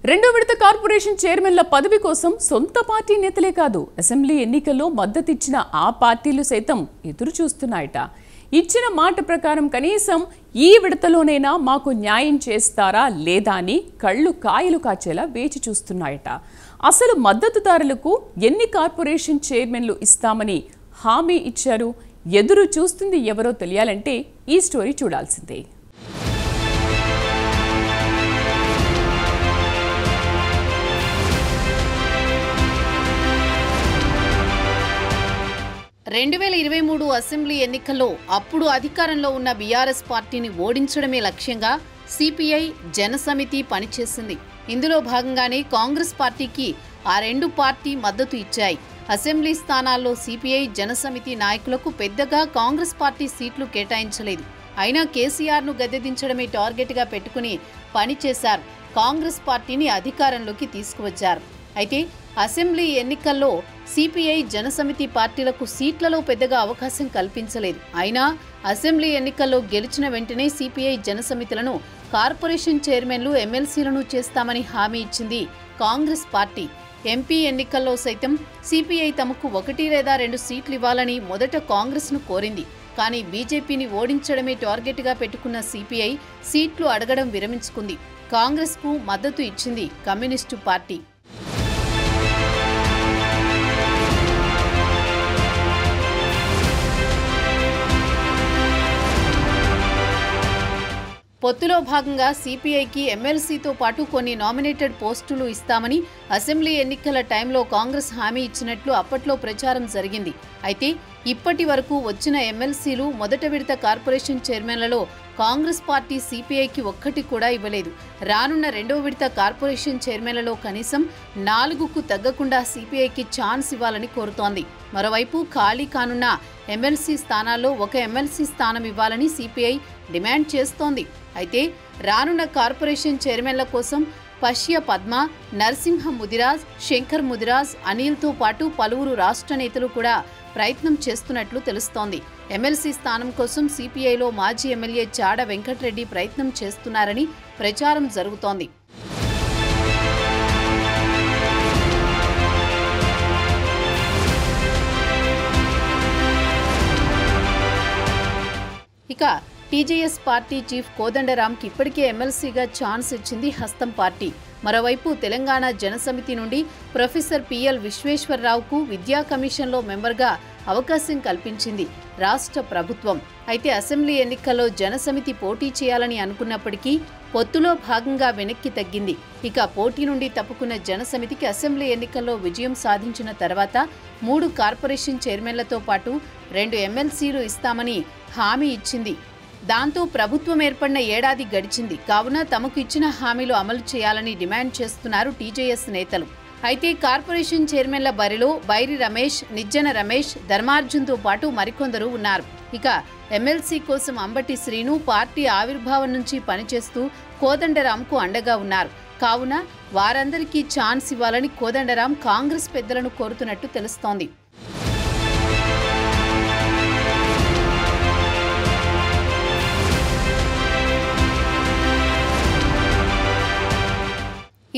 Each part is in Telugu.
రెండో విడత కార్పొరేషన్ చైర్మన్ల పదవి కోసం సొంత పార్టీ నేతలే కాదు అసెంబ్లీ ఎన్నికల్లో మద్దతిచ్చిన ఆ పార్టీలు సైతం ఎదురు చూస్తున్నాయట. ఇచ్చిన మాట ప్రకారం కనీసం ఈ విడతలోనైనా మాకు న్యాయం చేస్తారా లేదా అని కళ్ళు కాయలు కాచేలా వేచి చూస్తున్నాయట. అసలు మద్దతుదారులకు ఎన్ని కార్పొరేషన్ చైర్మన్లు ఇస్తామని హామీ ఇచ్చారు? ఎదురు చూస్తుంది ఎవరో తెలియాలంటే ఈ స్టోరీ చూడాల్సిందే. రెండు 2023 అసెంబ్లీ ఎన్నికల్లో అప్పుడు అధికారంలో ఉన్న బీఆర్ఎస్ పార్టీని ఓడించడమే లక్ష్యంగా సిపిఐ జనసమితి పనిచేసింది. ఇందులో భాగంగానే కాంగ్రెస్ పార్టీకి ఆ రెండు పార్టీ మద్దతు ఇచ్చాయి. అసెంబ్లీ స్థానాల్లో సిపిఐ జనసమితి నాయకులకు పెద్దగా కాంగ్రెస్ పార్టీ సీట్లు కేటాయించలేదు. అయినా కేసీఆర్ను గద్దెదించడమే టార్గెట్గా పెట్టుకుని పనిచేశారు. కాంగ్రెస్ పార్టీని అధికారంలోకి తీసుకువచ్చారు. అయితే అసెంబ్లీ ఎన్నికల్లో సిపిఐ జనసమితి పార్టీలకు సీట్లలో పెద్దగా అవకాశం కల్పించలేదు. అయినా అసెంబ్లీ ఎన్నికల్లో గెలిచిన వెంటనే సిపిఐ జనసమితులను కార్పొరేషన్ చైర్మన్లు ఎమ్మెల్సీలను చేస్తామని హామీ ఇచ్చింది కాంగ్రెస్ పార్టీ. ఎంపీ ఎన్నికల్లో సైతం సిపిఐ తమకు 1 లేదా 2 సీట్లు ఇవ్వాలని మొదట కాంగ్రెస్ను కోరింది. కానీ బీజేపీని ఓడించడమే టార్గెట్గా పెట్టుకున్న సిపిఐ సీట్లు అడగడం విరమించుకుంది. కాంగ్రెస్కు మద్దతు ఇచ్చింది కమ్యూనిస్టు పార్టీ. పొత్తులో భాగంగా సిపిఐకి ఎమ్మెల్సీతో పాటు కొన్ని నామినేటెడ్ పోస్టులు ఇస్తామని అసెంబ్లీ ఎన్నికల టైంలో కాంగ్రెస్ హామీ ఇచ్చినట్లు అప్పట్లో ప్రచారం జరిగింది. అయితే ఇప్పటి వరకు వచ్చిన ఎమ్మెల్సీలు మొదట విడత కార్పొరేషన్ చైర్మన్లలో కాంగ్రెస్ పార్టీ సిపిఐకి ఒక్కటి కూడా ఇవ్వలేదు. రానున్న రెండో విడత కార్పొరేషన్ చైర్మన్లలో కనీసం 4కు తగ్గకుండా సిపిఐకి ఛాన్స్ ఇవ్వాలని కోరుతోంది. మరోవైపు ఖాళీ కానున్న ఎమ్మెల్సీ స్థానాల్లో 1 ఎమ్మెల్సీ స్థానం ఇవ్వాలని సిపిఐ డిమాండ్ చేస్తోంది. అయితే రానున్న కార్పొరేషన్ చైర్మన్ల కోసం పశ్య పద్మ, నరసింహ ముదిరాజ్, శంకర్ ముదిరాజ్, అనిల్తో పాటు పలువురు రాష్ట్ర నేతలు కూడా ప్రయత్నం చేస్తున్నట్లు తెలుస్తోంది. ఎమ్మెల్సీ స్థానం కోసం సిపిఐలో మాజీ ఎమ్మెల్యే చాడ వెంకటరెడ్డి ప్రయత్నం చేస్తున్నారని ప్రచారం జరుగుతోంది. ఇక టీజేఎస్ పార్టీ చీఫ్ కోదండరాంకి ఇప్పటికే ఎమ్మెల్సీగా ఛాన్స్ ఇచ్చింది హస్తం పార్టీ. మరోవైపు తెలంగాణ జనసమితి నుండి ప్రొఫెసర్ పిఎల్ విశ్వేశ్వరరావుకు విద్యా కమిషన్లో మెంబర్గా అవకాశం కల్పించింది రాష్ట్ర ప్రభుత్వం. అయితే అసెంబ్లీ ఎన్నికల్లో జనసమితి పోటీ చేయాలని అనుకున్నప్పటికీ పొత్తులో భాగంగా వెనక్కి తగ్గింది. ఇక పోటీ నుండి తప్పుకున్న జనసమితికి అసెంబ్లీ ఎన్నికల్లో విజయం సాధించిన తర్వాత 3 కార్పొరేషన్ చైర్మన్లతో పాటు 2 ఎమ్మెల్సీలు ఇస్తామని హామీ ఇచ్చింది. దాంతో ప్రభుత్వం ఏర్పడిన ఏడాది గడిచింది. కావున తమకు ఇచ్చిన హామీలు అమలు చేయాలని డిమాండ్ చేస్తున్నారు టీజేఎస్ నేతలు. అయితే కార్పొరేషన్ చైర్మన్ల బరిలో బైరి రమేష్, నిజ్జన రమేష్, ధర్మార్జున్తో పాటు మరికొందరు ఉన్నారు. ఇక ఎమ్మెల్సీ కోసం అంబటి శ్రీను పార్టీ ఆవిర్భావం నుంచి పనిచేస్తూ కోదండరాంకు అండగా ఉన్నారు. కావున వారందరికీ ఛాన్స్ ఇవ్వాలని కోదండరాం కాంగ్రెస్ పెద్దలను కోరుతున్నట్టు తెలుస్తోంది.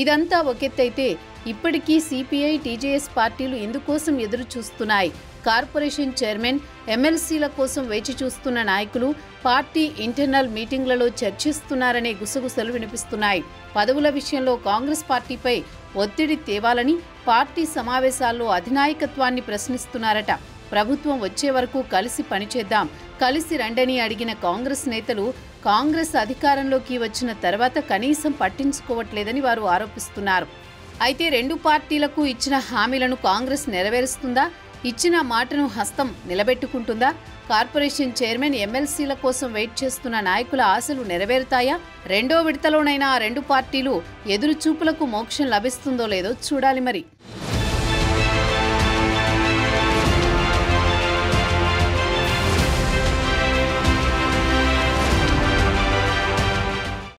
ఇదంతా ఒకెత్తైతే ఇప్పటికీ సిపిఐ, టీజేఎస్ పార్టీలు ఇందుకోసం ఎదురు చూస్తున్నాయి. కార్పొరేషన్ చైర్మన్, ఎమ్మెల్సీల కోసం వేచి చూస్తున్న నాయకులు పార్టీ ఇంటర్నల్ మీటింగ్లలో చర్చిస్తున్నారనే గుసగుసలు వినిపిస్తున్నాయి. పదవుల విషయంలో కాంగ్రెస్ పార్టీపై ఒత్తిడి తేవాలని పార్టీ సమావేశాల్లో అధినాయకత్వాన్ని ప్రశ్నిస్తున్నారట. ప్రభుత్వం వచ్చే వరకు కలిసి పనిచేద్దాం, కలిసి రండని అడిగిన కాంగ్రెస్ నేతలు కాంగ్రెస్ అధికారంలోకి వచ్చిన తర్వాత కనీసం పట్టించుకోవట్లేదని వారు ఆరోపిస్తున్నారు. అయితే రెండు పార్టీలకు ఇచ్చిన హామీలను కాంగ్రెస్ నెరవేరుస్తుందా? ఇచ్చిన మాటను హస్తం నిలబెట్టుకుంటుందా? కార్పొరేషన్ చైర్మన్, ఎమ్మెల్సీల కోసం వెయిట్ చేస్తున్న నాయకుల ఆశలు నెరవేరుతాయా? రెండో విడతలోనైనా ఆ రెండు పార్టీలు ఎదురు చూపులకు మోక్షం లభిస్తుందో లేదో చూడాలి మరి.